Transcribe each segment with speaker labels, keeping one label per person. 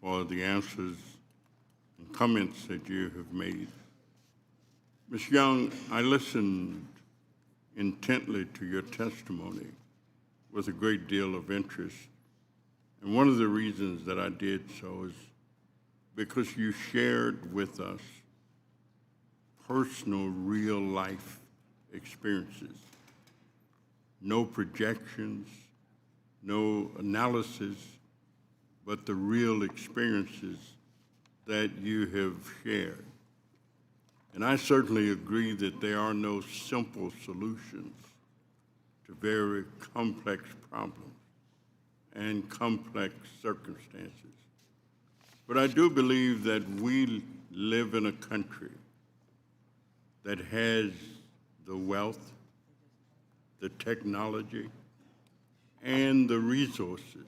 Speaker 1: for the answers and comments that you have made. Ms. Young, I listened intently to your testimony with a great deal of interest. And one of the reasons that I did so is because you shared with us personal, real-life experiences. No projections, no analysis, but the real experiences that you have shared. And I certainly agree that there are no simple solutions to very complex problems and complex circumstances. But I do believe that we live in a country that has the wealth, the technology, and the resources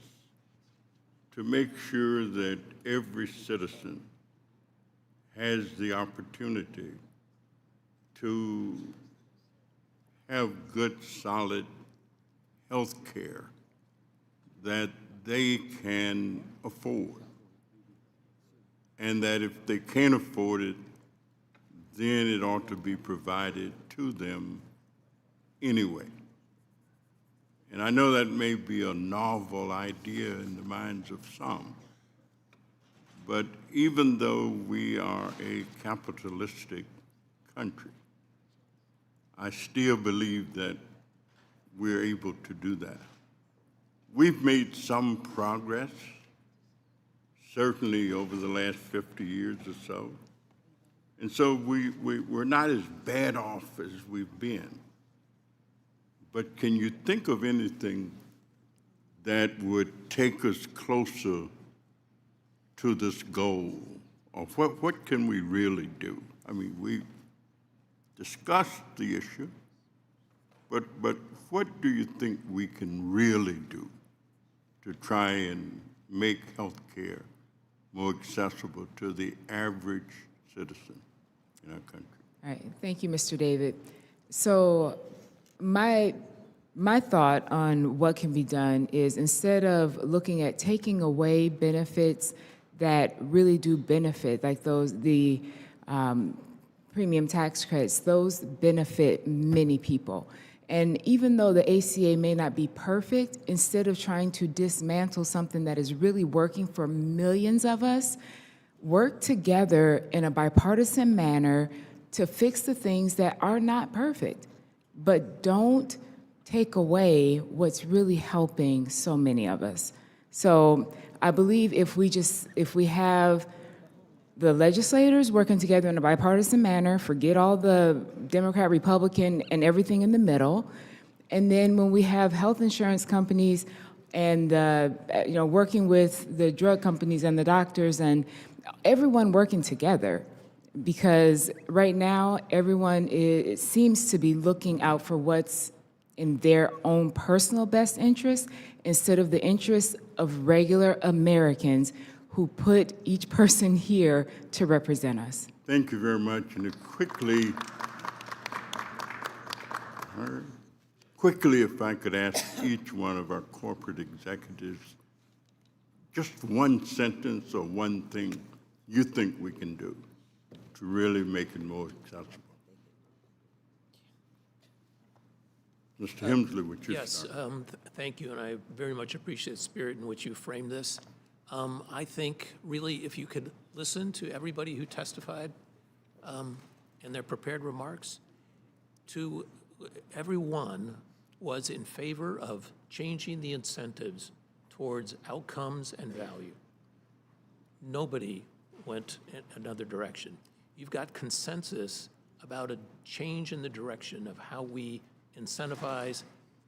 Speaker 1: to make sure that every citizen has the opportunity to have good, solid health care that they can afford. And that if they can't afford it, then it ought to be provided to them anyway. And I know that may be a novel idea in the minds of some, but even though we are a capitalistic country, I still believe that we're able to do that. We've made some progress, certainly over the last 50 years or so. And so we're not as bad off as we've been. But can you think of anything that would take us closer to this goal? Or what can we really do? I mean, we discussed the issue, but what do you think we can really do to try and make health care more accessible to the average citizen in our country?
Speaker 2: All right, thank you, Mr. David. So my thought on what can be done is, instead of looking at taking away benefits that really do benefit, like the premium tax credits, those benefit many people. And even though the ACA may not be perfect, instead of trying to dismantle something that is really working for millions of us, work together in a bipartisan manner to fix the things that are not perfect, but don't take away what's really helping so many of us. So I believe if we have the legislators working together in a bipartisan manner, forget all the Democrat, Republican, and everything in the middle, and then when we have health insurance companies and working with the drug companies and the doctors and everyone working together, because right now everyone it seems to be looking out for what's in their own personal best interest instead of the interests of regular Americans who put each person here to represent us.
Speaker 1: Thank you very much. And quickly, if I could ask each one of our corporate executives, just one sentence or one thing you think we can do to really make it more accessible. Mr. Hemsley, would you start?
Speaker 3: Yes, thank you, and I very much appreciate the spirit in which you framed this. I think really if you could listen to everybody who testified in their prepared remarks, everyone was in favor of changing the incentives towards outcomes and value. Nobody went in another direction. You've got consensus about a change in the direction of how we incentivize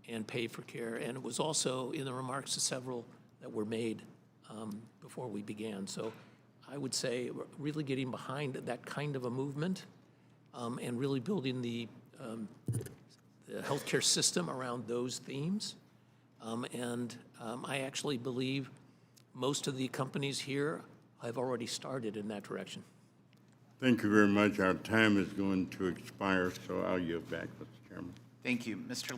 Speaker 3: and pay for care, and it was also in the remarks to several that were made before we began. So I would say we're really getting behind that kind of a movement and really building the healthcare system around those themes. I actually believe most of the companies here have already started in that direction.
Speaker 1: Thank you very much. Our time is going to expire, so I'll yield back, Mr. Chairman.
Speaker 4: Thank you. Mr.